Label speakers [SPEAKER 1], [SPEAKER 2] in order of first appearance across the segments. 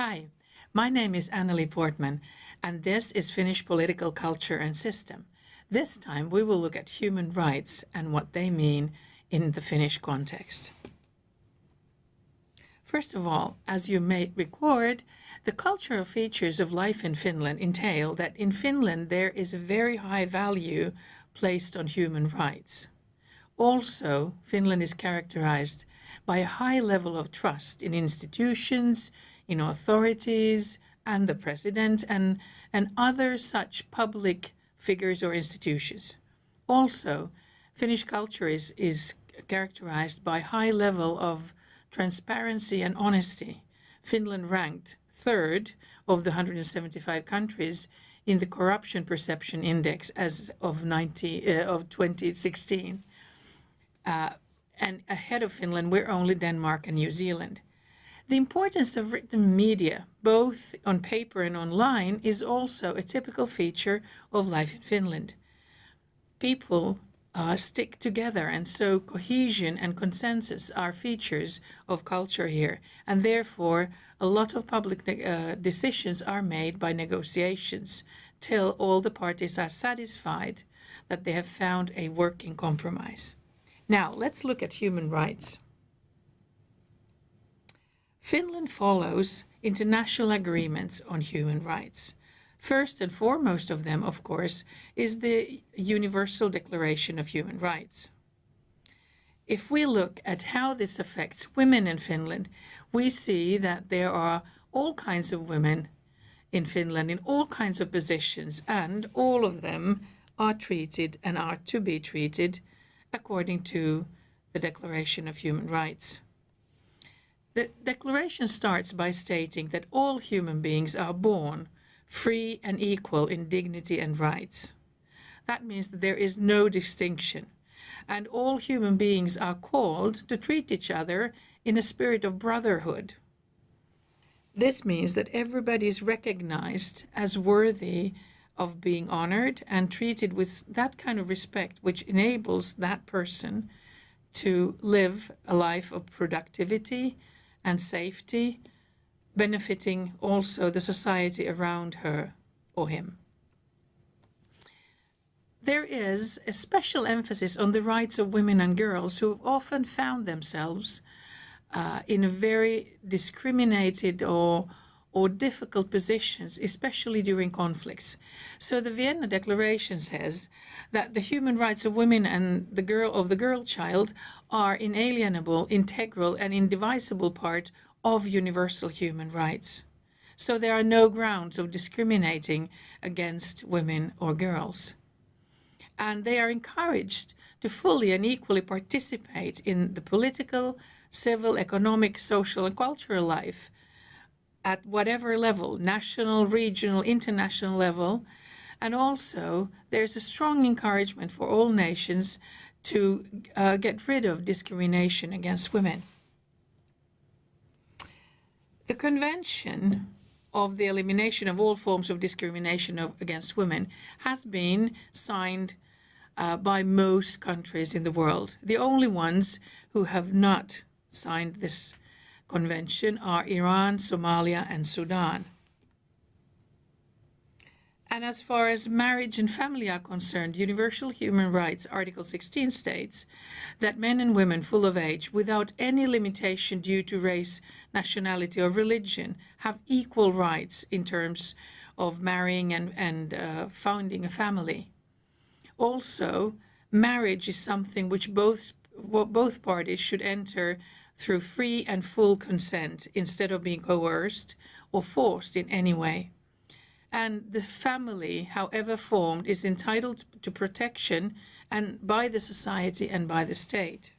[SPEAKER 1] Hi, my name is Anneli Portman, and this is Finnish Political Culture and System. This time we will look at human rights and what they mean in the Finnish context. First of all, as you may record, the cultural features of life in Finland entail that in Finland there is a very high value placed on human rights. Also, Finland is characterized by a high level of trust in institutions, in authorities, and the president, and other such public figures or institutions. Also, Finnish culture is characterized by high level of transparency and honesty. Finland ranked third of the 175 countries in the Corruption Perception Index as of 2016. And ahead of Finland, we're only Denmark and New Zealand. The importance of written media, both on paper and online, is also a typical feature of life in Finland. People stick together, and so cohesion and consensus are features of culture here. And therefore, a lot of public decisions are made by negotiations till all the parties are satisfied that they have found a working compromise. Now, let's look at human rights. Finland follows international agreements on human rights. First and foremost of them, of course, is the Universal Declaration of Human Rights. If we look at how this affects women in Finland, we see that there are all kinds of women in Finland in all kinds of positions, and all of them are treated and are to be treated according to the Declaration of Human Rights. The Declaration starts by stating that all human beings are born free and equal in dignity and rights. That means that there is no distinction, and all human beings are called to treat each other in a spirit of brotherhood. This means that everybody is recognized as worthy of being honored and treated with that kind of respect which enables that person to live a life of productivity and safety, benefiting also the society around her or him. There is a special emphasis on the rights of women and girls who have often found themselves in a very discriminated or difficult positions, especially during conflicts. So the Vienna Declaration says that the human rights of women and the girl child are inalienable, integral, and indivisible part of universal human rights. So there are no grounds of discriminating against women or girls. And they are encouraged to fully and equally participate in the political, civil, economic, social, and cultural life at whatever level, national, regional, international level. And also there's a strong encouragement for all nations to get rid of discrimination against women. The Convention of the Elimination of all forms of discrimination against women has been signed by most countries in the world. The only ones who have not signed this convention are Iran, Somalia, and Sudan. And as far as marriage and family are concerned, Universal Human Rights Article 16 states that men and women full of age, without any limitation due to race, nationality, or religion, have equal rights in terms of marrying and founding a family. Also, marriage is something which both parties should enter through free and full consent instead of being coerced or forced in any way. And the family, however formed, is entitled to protection and by the society and by the state.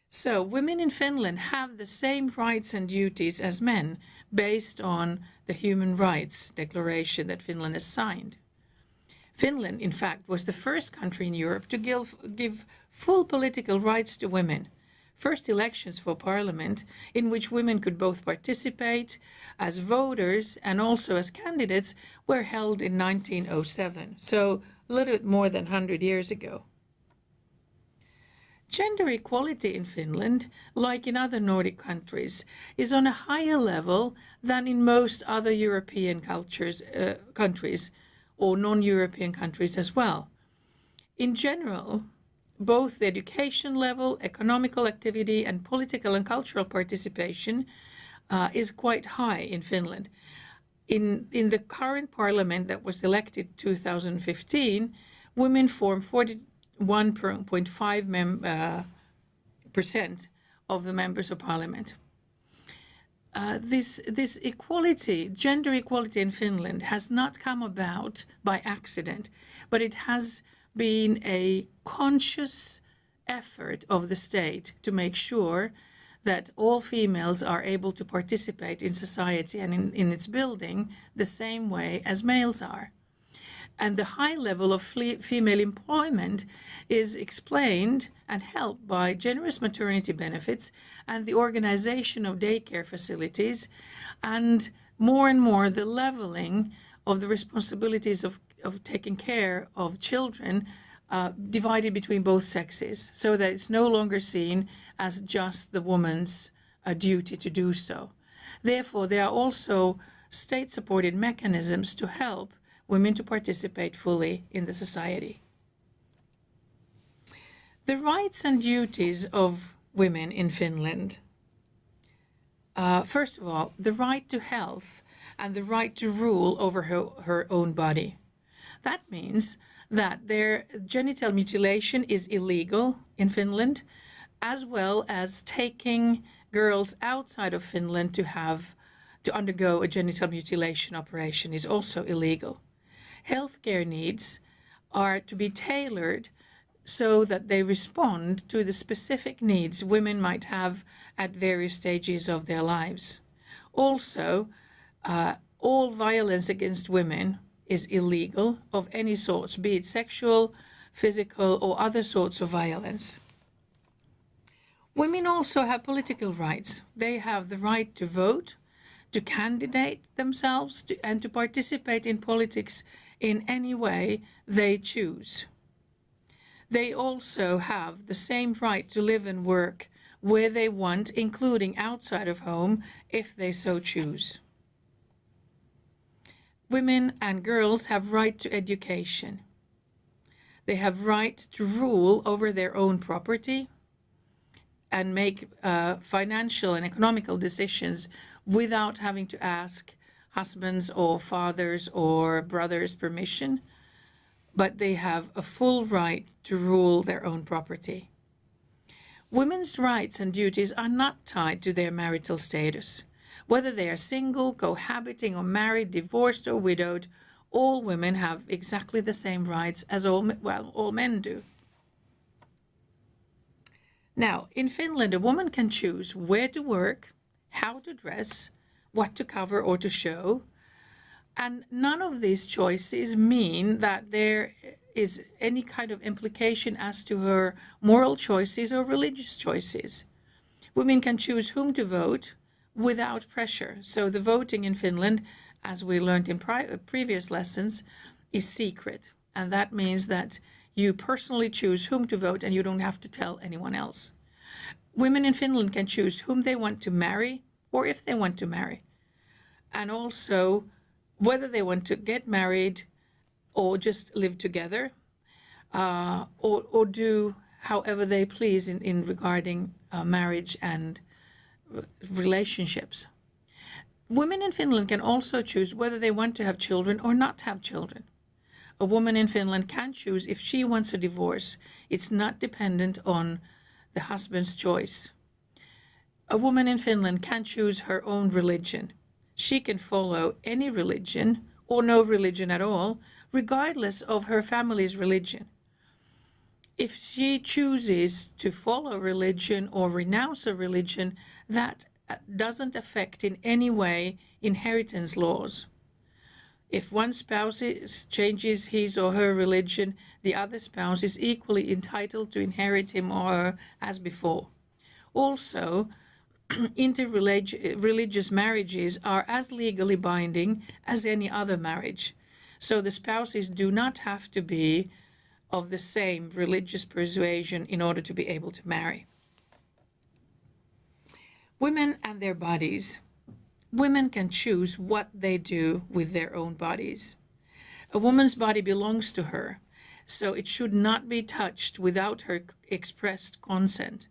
[SPEAKER 1] So women in Finland have the same rights and duties as men based on the Human Rights Declaration that Finland has signed. Finland, in fact, was the first country in Europe to give full political rights to women. First elections for parliament in which women could both participate as voters and also as candidates were held in 1907, so a little bit more than 100 years ago. Gender equality in Finland, like in other Nordic countries, is on a higher level than in most other European countries or non-European countries as well. In general, both the education level, economical activity, and political and cultural participation is quite high in Finland. In the current parliament that was elected 2015, women form 41.5% of the members of parliament. This equality, gender equality in Finland, has not come about by accident, but it has been a conscious effort of the state to make sure that all females are able to participate in society and in its building the same way as males are. And the high level of female employment is explained and helped by generous maternity benefits and the organization of daycare facilities, and more the leveling of the responsibilities of taking care of children divided between both sexes, so that it's no longer seen as just the woman's duty to do so. Therefore, there are also state-supported mechanisms to help women to participate fully in the society. The rights and duties of women in Finland. First of all, the right to health and the right to rule over her own body. That means that their genital mutilation is illegal in Finland, as well as taking girls outside of Finland to undergo a genital mutilation operation is also illegal. Healthcare needs are to be tailored so that they respond to the specific needs women might have at various stages of their lives. Also, all violence against women is illegal of any sorts, be it sexual, physical, or other sorts of violence. Women also have political rights. They have the right to vote, to candidate themselves, and to participate in politics in any way they choose. They also have the same right to live and work where they want, including outside of home, if they so choose. Women and girls have right to education. They have right to rule over their own property and make financial and economical decisions without having to ask husbands or fathers or brothers' permission, but they have a full right to rule their own property. Women's rights and duties are not tied to their marital status. Whether they are single, cohabiting, or married, divorced, or widowed, all women have exactly the same rights as all men do. Now, in Finland, a woman can choose where to work, how to dress, what to cover or to show, and none of these choices mean that there is any kind of implication as to her moral choices or religious choices. Women can choose whom to vote without pressure. So the voting in Finland, as we learned in previous lessons, is secret. And that means that you personally choose whom to vote and you don't have to tell anyone else. Women in Finland can choose whom they want to marry or if they want to marry. And also whether they want to get married or just live together or do however they please in regarding marriage and relationships. Women in Finland can also choose whether they want to have children or not have children. A woman in Finland can choose if she wants a divorce. It's not dependent on the husband's choice. A woman in Finland can choose her own religion. She can follow any religion or no religion at all, regardless of her family's religion. If she chooses to follow religion or renounce a religion, that doesn't affect in any way inheritance laws. If one spouse changes his or her religion, the other spouse is equally entitled to inherit him or her as before. Also, interreligious marriages are as legally binding as any other marriage. So the spouses do not have to be of the same religious persuasion in order to be able to marry. Women and their bodies. Women can choose what they do with their own bodies. A woman's body belongs to her, so it should not be touched without her expressed consent.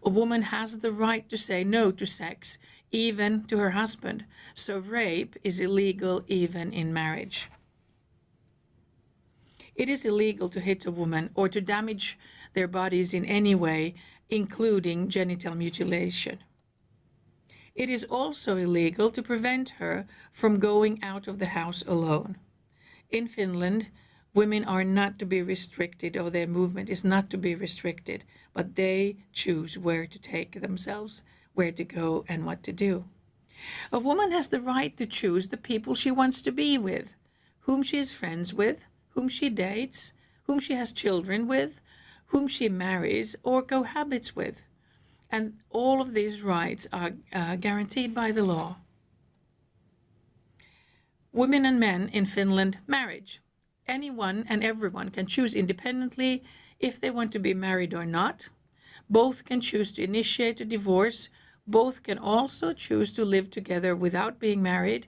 [SPEAKER 1] A woman has the right to say no to sex, even to her husband, so rape is illegal even in marriage. It is illegal to hit a woman or to damage their bodies in any way, including genital mutilation. It is also illegal to prevent her from going out of the house alone. In Finland, women are not to be restricted, or their movement is not to be restricted, but they choose where to take themselves, where to go, and what to do. A woman has the right to choose the people she wants to be with, whom she is friends with, whom she dates, whom she has children with, whom she marries or cohabits with. And all of these rights are guaranteed by the law. Women and men in Finland, marriage. Anyone and everyone can choose independently if they want to be married or not. Both can choose to initiate a divorce. Both can also choose to live together without being married.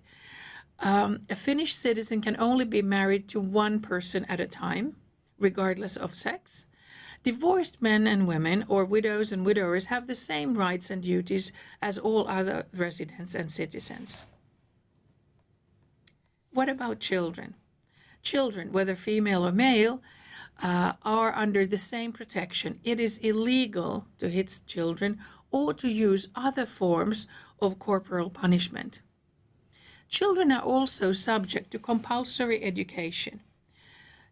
[SPEAKER 1] A Finnish citizen can only be married to one person at a time, regardless of sex. Divorced men and women, or widows and widowers, have the same rights and duties as all other residents and citizens. What about children? Children, whether female or male, are under the same protection. It is illegal to hit children or to use other forms of corporal punishment. Children are also subject to compulsory education.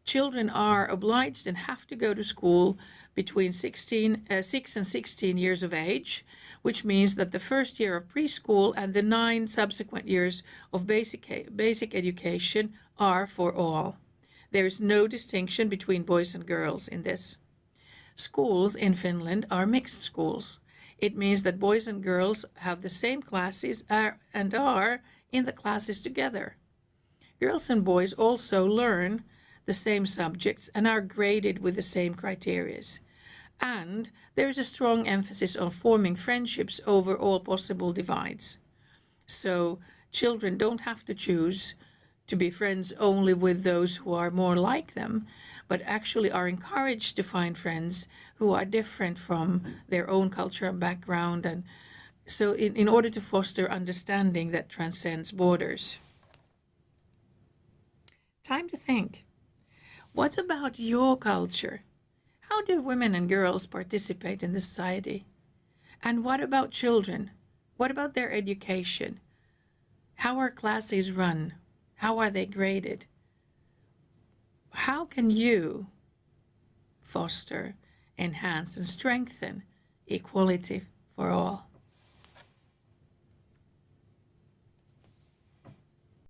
[SPEAKER 1] Children are obliged and have to go to school between 6 and 16 years of age, which means that the first year of preschool and the 9 subsequent years of basic education are for all. There is no distinction between boys and girls in this. Schools in Finland are mixed schools. It means that boys and girls have the same classes and are in the classes together. Girls and boys also learn the same subjects and are graded with the same criteria. And there is a strong emphasis on forming friendships over all possible divides. So children don't have to choose to be friends only with those who are more like them, but actually are encouraged to find friends who are different from their own culture and background, and so in order to foster understanding that transcends borders. Time to think. What about your culture? How do women and girls participate in the society? And what about children? What about their education? How are classes run? How are they graded? How can you foster, enhance, and strengthen equality for all?